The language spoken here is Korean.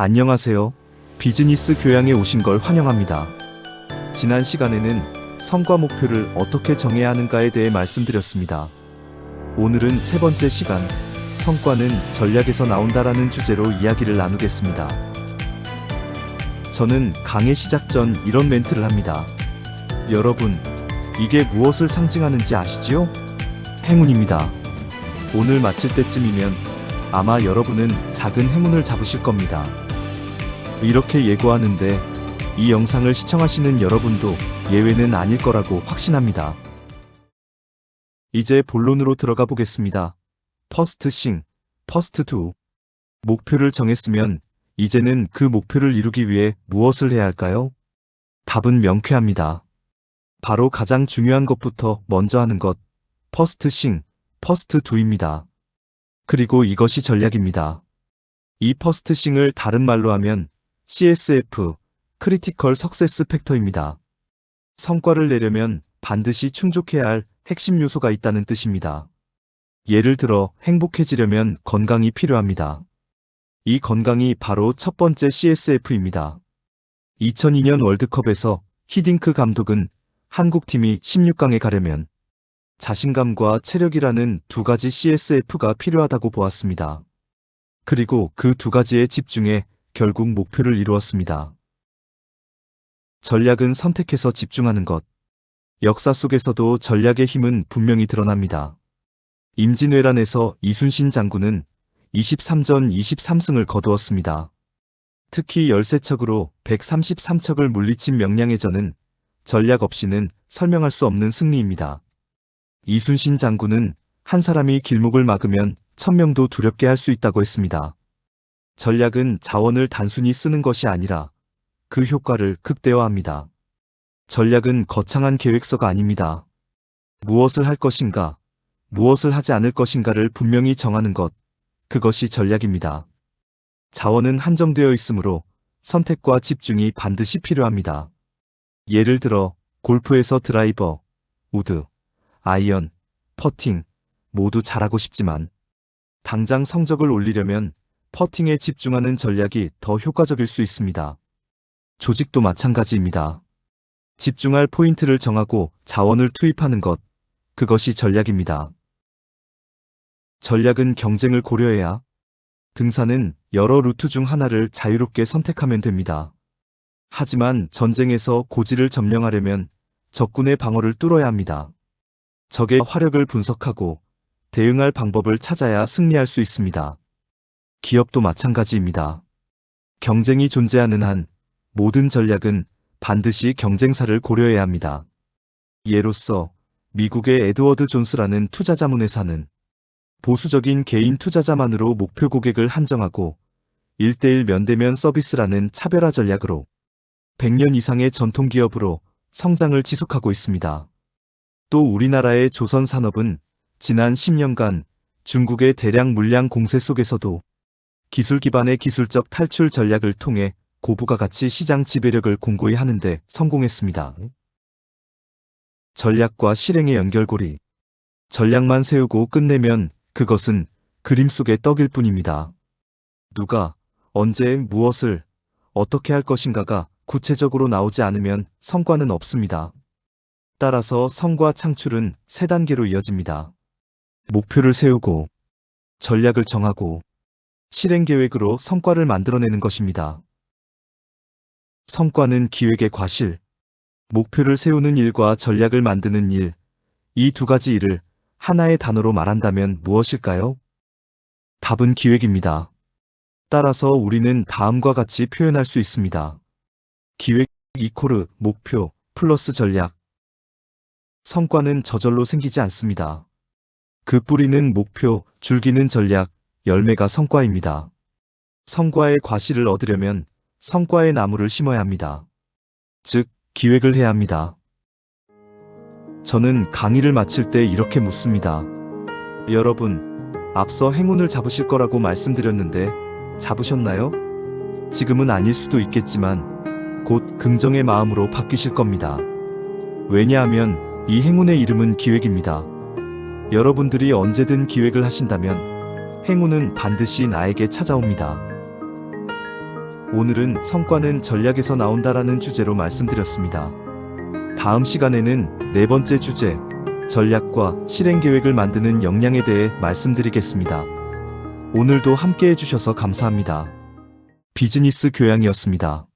안녕하세요. 비즈니스 교양에 오신 걸 환영합니다. 지난 시간에는 성과 목표를 어떻게 정해야 하는가에 대해 말씀드렸습니다. 오늘은 세 번째 시간, 성과는 전략에서 나온다라는 주제로 이야기를 나누겠습니다. 저는 강의 시작 전 이런 멘트를 합니다. 여러분, 이게 무엇을 상징하는지 아시지요? 행운입니다. 오늘 마칠 때쯤이면 아마 여러분은 작은 행운을 잡으실 겁니다. 이렇게 예고하는데 이 영상을 시청하시는 여러분도 예외는 아닐 거라고 확신합니다. 이제 본론으로 들어가 보겠습니다. 퍼스트 싱, 퍼스트 두. 목표를 정했으면 이제는 그 목표를 이루기 위해 무엇을 해야 할까요? 답은 명쾌합니다. 바로 가장 중요한 것부터 먼저 하는 것, 퍼스트 싱, 퍼스트 두입니다. 그리고 이것이 전략입니다. 이 퍼스트 싱을 다른 말로 하면 CSF, 크리티컬 석세스 팩터입니다. 성과를 내려면 반드시 충족해야 할 핵심 요소가 있다는 뜻입니다. 예를 들어 행복해지려면 건강이 필요합니다. 이 건강이 바로 첫 번째 CSF입니다. 2002년 월드컵에서 히딩크 감독은 한국팀이 16강에 가려면 자신감과 체력이라는 두 가지 CSF가 필요하다고 보았습니다. 그리고 그 두 가지에 집중해 결국 목표를 이루었습니다. 전략은 선택해서 집중하는 것. 역사 속에서도 전략의 힘은 분명히 드러납니다. 임진왜란에서 이순신 장군은 23전 23승을 거두었습니다. 특히 13척으로 133척을 물리친 명량해전은 전략 없이는 설명할 수 없는 승리입니다. 이순신 장군은 한 사람이 길목을 막으면 1000명도 두렵게 할 수 있다고 했습니다. 전략은 자원을 단순히 쓰는 것이 아니라 그 효과를 극대화합니다. 전략은 거창한 계획서가 아닙니다. 무엇을 할 것인가, 무엇을 하지 않을 것인가를 분명히 정하는 것, 그것이 전략입니다. 자원은 한정되어 있으므로 선택과 집중이 반드시 필요합니다. 예를 들어 골프에서 드라이버, 우드, 아이언, 퍼팅 모두 잘하고 싶지만 당장 성적을 올리려면 퍼팅에 집중하는 전략이 더 효과적일 수 있습니다. 조직도 마찬가지입니다. 집중할 포인트를 정하고 자원을 투입하는 것, 그것이 전략입니다. 전략은 경쟁을 고려해야 등산은 여러 루트 중 하나를 자유롭게 선택하면 됩니다. 하지만 전쟁에서 고지를 점령하려면 적군의 방어를 뚫어야 합니다. 적의 화력을 분석하고 대응할 방법을 찾아야 승리할 수 있습니다. 기업도 마찬가지입니다. 경쟁이 존재하는 한 모든 전략은 반드시 경쟁사를 고려해야 합니다. 예로서 미국의 에드워드 존스라는 투자자문회사는 보수적인 개인 투자자만으로 목표 고객을 한정하고 1:1 면대면 서비스라는 차별화 전략으로 100년 이상의 전통기업으로 성장을 지속하고 있습니다. 또 우리나라의 조선산업은 지난 10년간 중국의 대량 물량 공세 속에서도 기술 기반의 기술적 탈출 전략을 통해 고부가 가치 시장 지배력을 공고히 하는 데 성공했습니다. 전략과 실행의 연결고리. 전략만 세우고 끝내면 그것은 그림 속의 떡일 뿐입니다. 누가, 언제, 무엇을, 어떻게 할 것인가가 구체적으로 나오지 않으면 성과는 없습니다. 따라서 성과 창출은 세 단계로 이어집니다. 목표를 세우고, 전략을 정하고, 실행 계획으로 성과를 만들어내는 것입니다. 성과는 기획의 과실. 목표를 세우는 일과 전략을 만드는 일, 이 두 가지 일을 하나의 단어로 말한다면 무엇일까요? 답은 기획입니다. 따라서 우리는 다음과 같이 표현할 수 있습니다. 기획 이코르 목표 플러스 전략. 성과는 저절로 생기지 않습니다. 그 뿌리는 목표, 줄기는 전략, 열매가 성과입니다. 성과의 과실을 얻으려면 성과의 나무를 심어야 합니다. 즉, 기획을 해야 합니다. 저는 강의를 마칠 때 이렇게 묻습니다. 여러분, 앞서 행운을 잡으실 거라고 말씀드렸는데 잡으셨나요? 지금은 아닐 수도 있겠지만 곧 긍정의 마음으로 바뀌실 겁니다. 왜냐하면 이 행운의 이름은 기획입니다. 여러분들이 언제든 기획을 하신다면 행운은 반드시 나에게 찾아옵니다. 오늘은 성과는 전략에서 나온다라는 주제로 말씀드렸습니다. 다음 시간에는 네 번째 주제, 전략과 실행 계획을 만드는 역량에 대해 말씀드리겠습니다. 오늘도 함께 해주셔서 감사합니다. 비즈니스 교양이었습니다.